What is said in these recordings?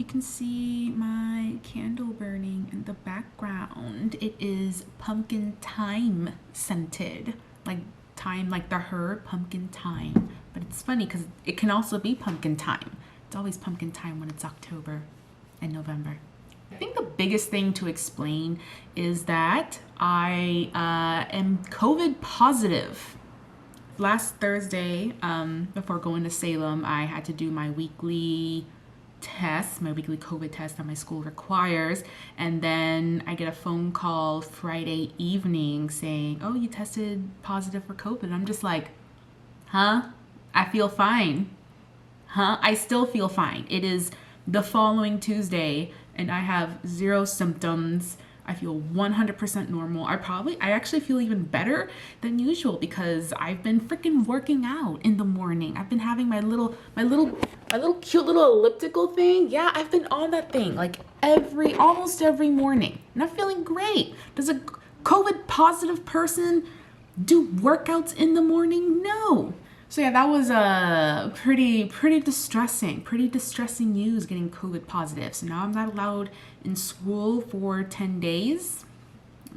can see my candle burning in the background. It is pumpkin thyme scented, like thyme, like the herb pumpkin thyme. But it's funny because it can also be pumpkin thyme. It's always pumpkin thyme when it's October and November. I think the biggest thing to explain is that I am COVID positive. Last Thursday, before going to Salem, I had to do my weekly test, my weekly COVID test that my school requires. And then I get a phone call Friday evening saying, oh, you tested positive for COVID. And I'm just like, huh? I feel fine. Huh? I still feel fine. It is the following Tuesday and I have 0 symptoms. I feel 100% normal. I actually feel even better than usual because I've been freaking working out in the morning. I've been having my little cute little elliptical thing. Yeah, I've been on that thing like almost every morning. And I'm feeling great. Does a COVID positive person do workouts in the morning? No. So yeah, that was pretty distressing news, getting COVID positive. So now I'm not allowed in school for 10 days.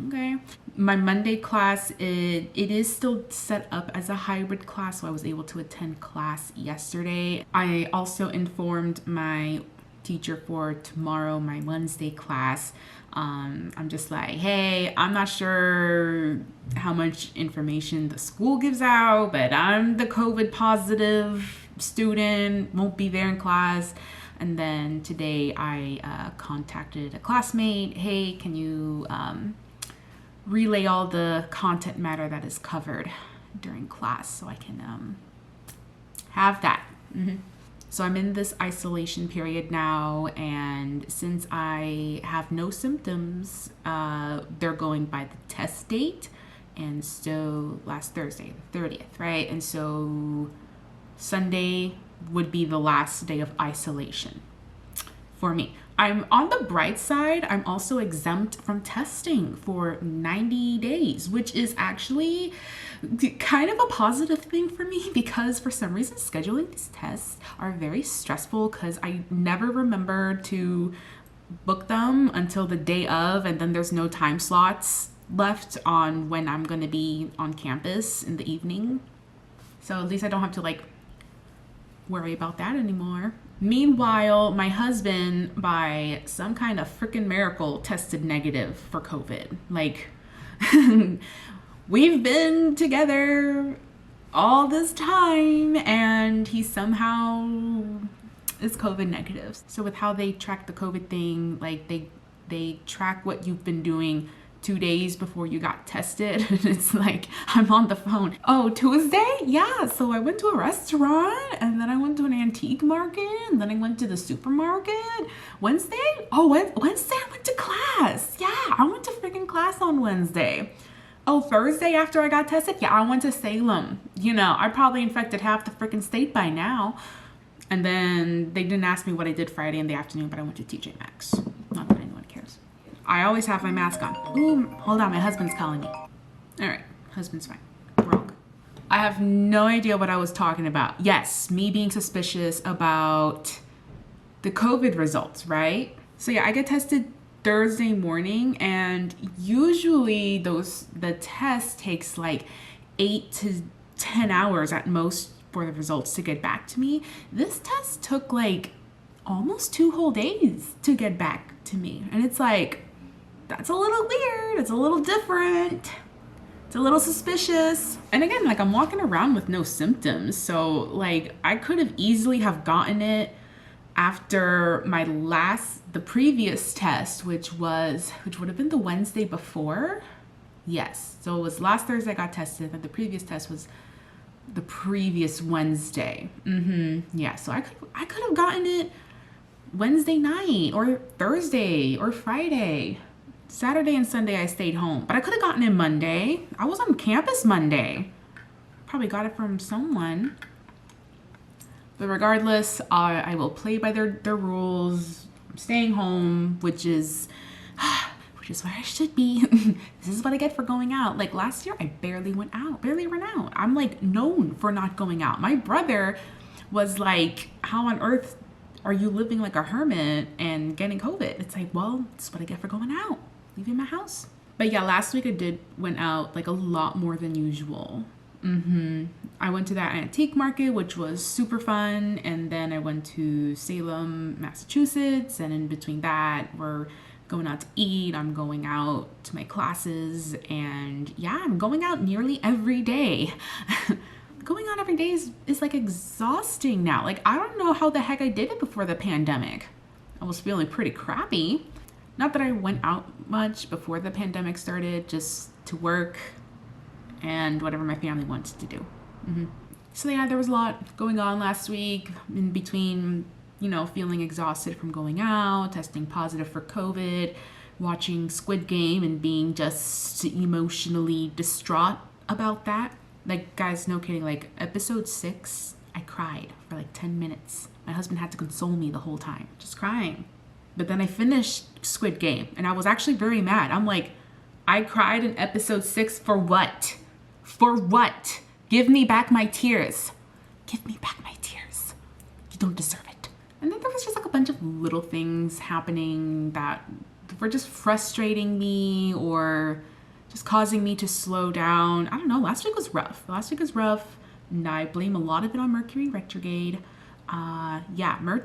Okay. My Monday class, it is still set up as a hybrid class, so I was able to attend class yesterday. I also informed my teacher for tomorrow, my Wednesday class. I'm just like, hey, I'm not sure how much information the school gives out, but I'm the COVID positive student, won't be there in class. And then today I contacted a classmate. Hey, can you relay all the content matter that is covered during class so I can have that. So I'm in this isolation period now, and since I have no symptoms, they're going by the test date, and so last Thursday, the 30th, right? And so Sunday would be the last day of isolation for me. I'm on the bright side, I'm also exempt from testing for 90 days, which is actually kind of a positive thing for me because for some reason scheduling these tests are very stressful because I never remember to book them until the day of, and then there's no time slots left on when I'm going to be on campus in the evening. So at least I don't have to like worry about that anymore. Meanwhile, my husband, by some kind of freaking miracle, tested negative for COVID. Like, we've been together all this time and he somehow is COVID negative. So with how they track the COVID thing, like they track what you've been doing 2 days before you got tested. It's like, I'm on the phone. Oh, Tuesday? Yeah. So I went to a restaurant and then I went to an antique market and then I went to the supermarket. Wednesday? Oh, Wednesday I went to class. Yeah, I went to freaking class on Wednesday. Oh, Thursday after I got tested? Yeah, I went to Salem. You know, I probably infected half the freaking state by now. And then they didn't ask me what I did Friday in the afternoon, but I went to TJ Maxx. Not that anyone cares. I always have my mask on. Ooh, hold on, my husband's calling me. All right, husband's fine. We're all good. I have no idea what I was talking about. Yes, me being suspicious about the COVID results, right? So yeah, I get tested Thursday morning, and usually the test takes like 8 to 10 hours at most for the results to get back to me. This test took like almost 2 whole days to get back to me. And it's like, that's a little weird. It's a little different. It's a little suspicious. And again, like I'm walking around with no symptoms. So like I could have easily have gotten it after the previous test, which would have been the Wednesday before. Yes. So it was last Thursday I got tested, and the previous test was the previous Wednesday. Yeah. So I could have gotten it Wednesday night or Thursday or Friday. Saturday and Sunday I stayed home, but I could have gotten it Monday. I was on campus Monday. Probably got it from someone. But regardless, I will play by their rules. I'm staying home, which is where I should be. This is what I get for going out. Like last year, I barely went out. I'm like known for not going out. My brother was like, how on earth are you living like a hermit and getting COVID? It's like, well, it's what I get for going out, leaving my house. But yeah, last week I went out like a lot more than usual. I went to that antique market, which was super fun. And then I went to Salem, Massachusetts. And in between that, we're going out to eat. I'm going out to my classes. And yeah, I'm going out nearly every day. Going out every day is like exhausting now. Like, I don't know how the heck I did it before the pandemic. I was feeling pretty crappy. Not that I went out much before the pandemic started, just to work and whatever my family wanted to do. So yeah, there was a lot going on last week in between, you know, feeling exhausted from going out, testing positive for COVID, watching Squid Game and being just emotionally distraught about that. Like, guys, no kidding, like episode 6, I cried for like 10 minutes. My husband had to console me the whole time, just crying. But then I finished Squid Game and I was actually very mad. I'm like, I cried in episode 6 for what? For what? Give me back my tears. Give me back my tears. You don't deserve it. And then there was just like a bunch of little things happening that were just frustrating me or just causing me to slow down. I don't know. Last week was rough. And I blame a lot of it on Mercury retrograde.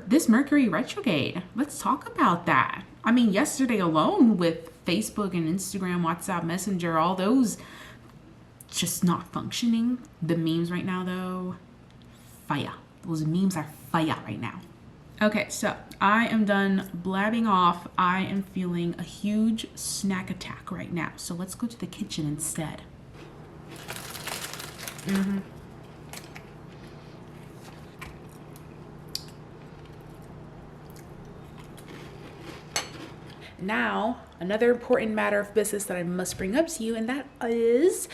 This Mercury retrograde. Let's talk about that. I mean, yesterday alone with Facebook and Instagram, WhatsApp, Messenger, all those just not functioning. The memes right now, though, fire. Those memes are fire right now. Okay, so I am done blabbing off. I am feeling a huge snack attack right now. So let's go to the kitchen instead. Now, another important matter of business that I must bring up to you, and that is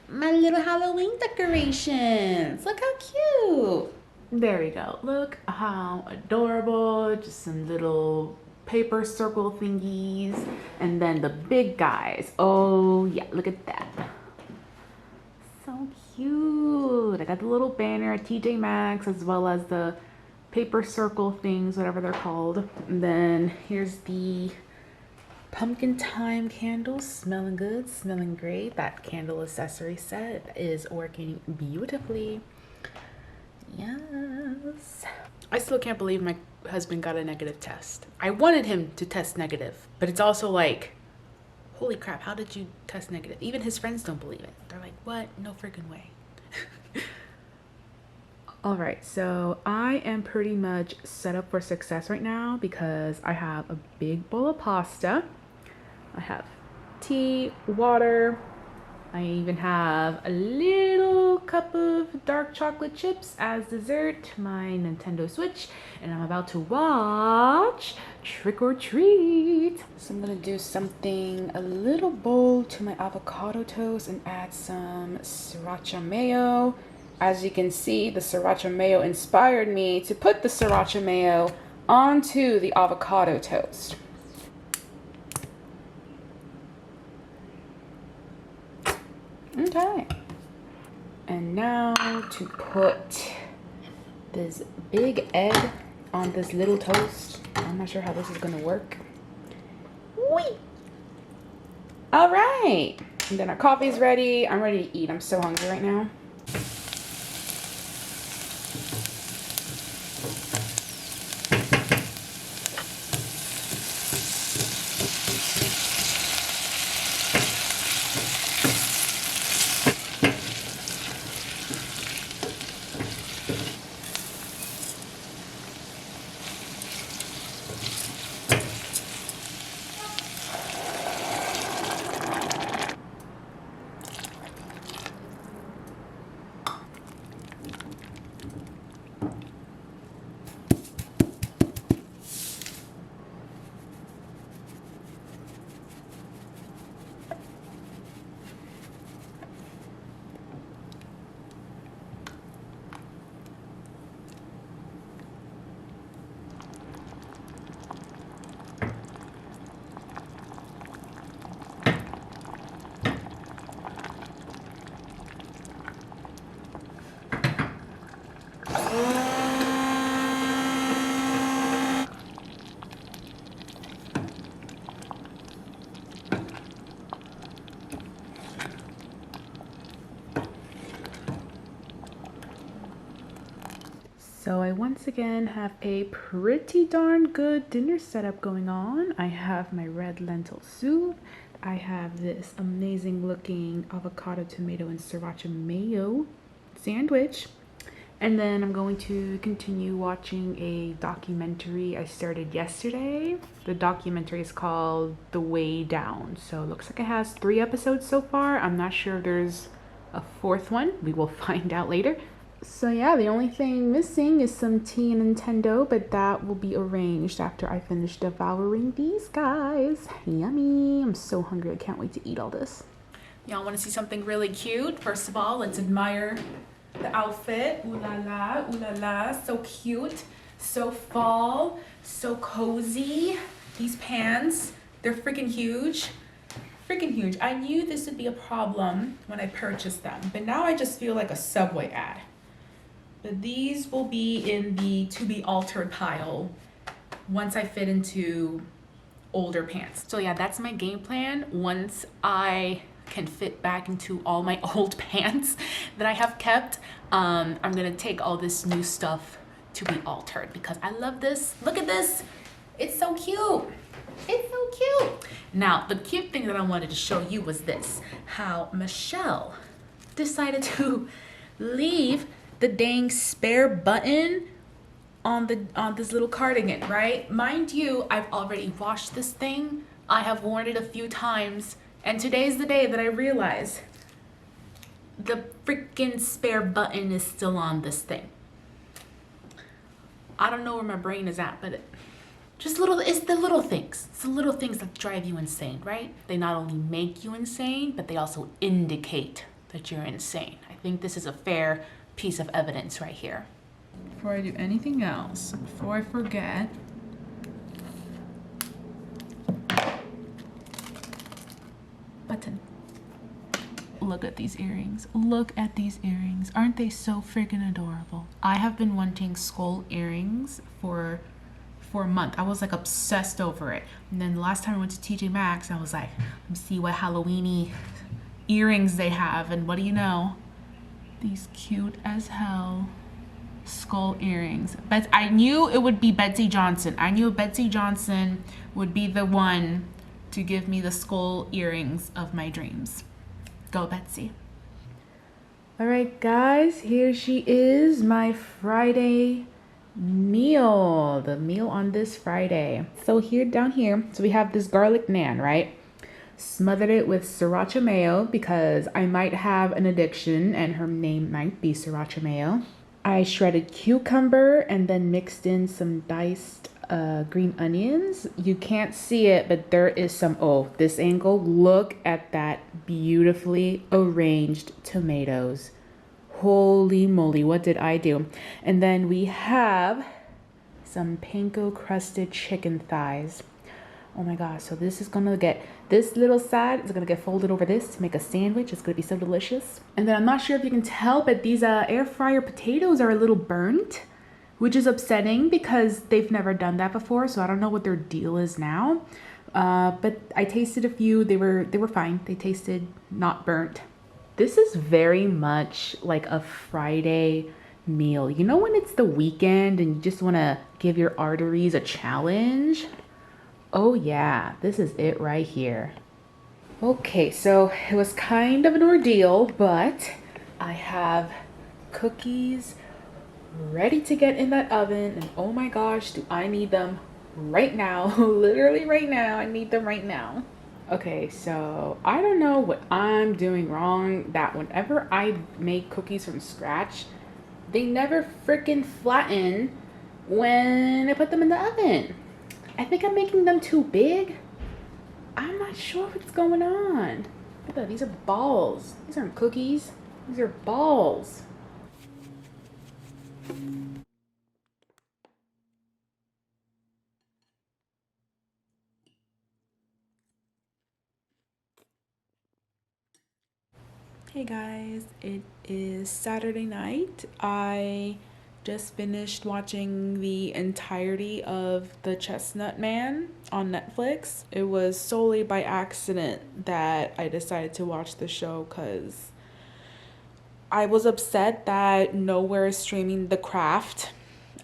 my little Halloween decorations. Look how cute. There we go. Look how adorable. Just some little paper circle thingies. And then the big guys. Oh yeah, look at that. So cute. I got the little banner at TJ Maxx as well as the paper circle things, whatever they're called. And then here's the pumpkin time candles, smelling good, smelling great. That candle accessory set is working beautifully. Yes. I still can't believe my husband got a negative test. I wanted him to test negative, but it's also like, holy crap, how did you test negative? Even his friends don't believe it. They're like, what? No freaking way. All right, so I am pretty much set up for success right now because I have a big bowl of pasta. I have tea, water. I even have a little cup of dark chocolate chips as dessert, my Nintendo Switch, and I'm about to watch Trick or Treat. So I'm gonna do something a little bold to my avocado toast and add some Sriracha Mayo. As you can see, the Sriracha Mayo inspired me to put the Sriracha Mayo onto the avocado toast. Okay. And now to put this big egg on this little toast. I'm not sure how this is gonna work. Whee! All right. And then our coffee's ready. I'm ready to eat. I'm so hungry right now. So I once again have a pretty darn good dinner setup going on. I have my red lentil soup. I have this amazing looking avocado, tomato, and sriracha mayo sandwich. And then I'm going to continue watching a documentary I started yesterday. The documentary is called The Way Down. So it looks like it has 3 episodes so far. I'm not sure if there's a 4th one. We will find out later. So yeah, the only thing missing is some tea and Nintendo, but that will be arranged after I finish devouring these guys. Yummy. I'm so hungry. I can't wait to eat all this. Y'all want to see something really cute? First of all, let's admire the outfit. Ooh la la, so cute, so fall, so cozy. These pants, they're freaking huge. Freaking huge. I knew this would be a problem when I purchased them, but now I just feel like a Subway ad. But these will be in the to be altered pile once I fit into older pants. So yeah, that's my game plan. Once I can fit back into all my old pants that I have kept, I'm gonna take all this new stuff to be altered because I love this. Look at this. It's so cute. It's so cute. Now, the cute thing that I wanted to show you was this, how Michelle decided to leave the dang spare button on this little cardigan, right? Mind you, I've already washed this thing. I have worn it a few times, and today's the day that I realize the freaking spare button is still on this thing. I don't know where my brain is at, but it's the little things. It's the little things that drive you insane, right? They not only make you insane, but they also indicate that you're insane. I think this is a fair piece of evidence right here. Before I do anything else, before I forget, button. Look at these earrings. Look at these earrings. Aren't they so freaking adorable? I have been wanting skull earrings for a month. I was like obsessed over it. And then the last time I went to TJ Maxx, I was like, let me see what Halloween-y earrings they have. And what do you know? These cute as hell skull earrings. But I knew it would be Betsy Johnson. I knew Betsy Johnson would be the one to give me the skull earrings of my dreams. Go, Betsy. All right, guys, here she is, my Friday meal. The meal on this Friday. So here, down here, so we have this garlic naan, right? Smothered it with Sriracha Mayo because I might have an addiction and her name might be Sriracha Mayo. I shredded cucumber and then mixed in some diced green onions. You can't see it, but there is some, oh, this angle. Look at that beautifully arranged tomatoes. Holy moly, what did I do? And then we have some panko crusted chicken thighs. Oh my gosh, so this is gonna get, this little side is gonna get folded over this to make a sandwich. It's gonna be so delicious. And then I'm not sure if you can tell, but these air fryer potatoes are a little burnt, which is upsetting because they've never done that before. So I don't know what their deal is now. But I tasted a few, they were fine. They tasted not burnt. This is very much like a Friday meal. You know when it's the weekend and you just wanna give your arteries a challenge? Oh yeah, this is it right here. Okay, so it was kind of an ordeal, but I have cookies ready to get in that oven, and oh my gosh, do I need them right now. Literally right now, I need them right now. Okay, so I don't know what I'm doing wrong, that whenever I make cookies from scratch, they never freaking flatten when I put them in the oven. I think I'm making them too big. I'm not sure what's going on. Look at that, these are balls. These aren't cookies, these are balls. Hey guys, it is Saturday night. I just finished watching the entirety of The Chestnut Man on Netflix. It was solely by accident that I decided to watch the show because I was upset that nowhere is streaming The Craft.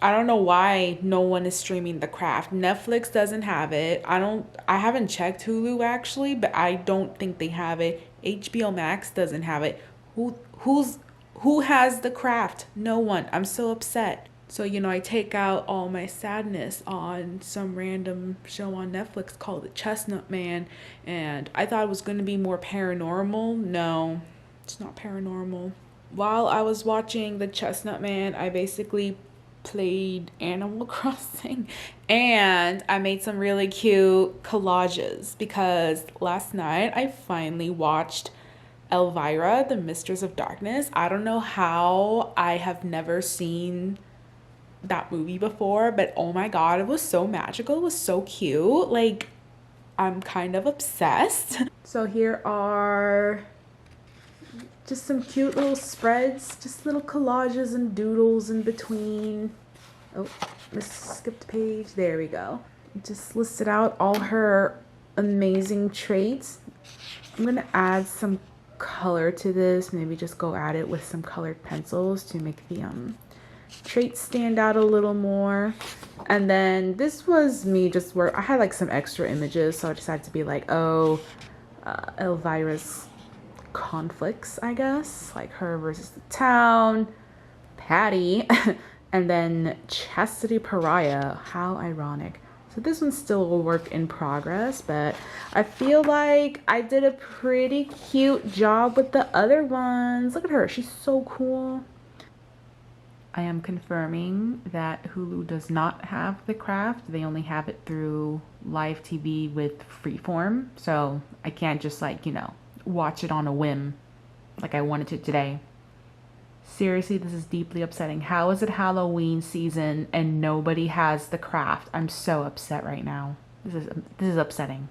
I don't know why no one is streaming The Craft. Netflix doesn't have it. I haven't checked Hulu actually, but I don't think they have it. HBO Max doesn't have it. Who has The Craft? No one. I'm so upset. So, I take out all my sadness on some random show on Netflix called The Chestnut Man, and I thought it was going to be more paranormal. No, it's not paranormal. While I was watching The Chestnut Man, I basically played Animal Crossing and I made some really cute collages because last night I finally watched Elvira, the Mistress of Darkness. I don't know how I have never seen that movie before, but oh my god, it was so magical. It was so cute. Like, I'm kind of obsessed. So here are just some cute little spreads, just little collages and doodles in between. Oh, I skipped a page. There we go. Just listed out all her amazing traits. I'm gonna add some color to this. Maybe just go at it with some colored pencils to make the traits stand out a little more. And then this was me just where I had like some extra images, so I decided to be like, oh, Elvira's conflicts, I guess, like her versus the town, Patty, and then Chastity Pariah. How ironic. So this one's still a work in progress, but I feel like I did a pretty cute job with the other ones. Look at her, she's so cool. I am confirming that Hulu does not have The Craft. They only have it through live TV with Freeform, so I can't just watch it on a whim like I wanted to today. Seriously, this is deeply upsetting. How is it Halloween season and nobody has The Craft? I'm so upset right now. This is upsetting.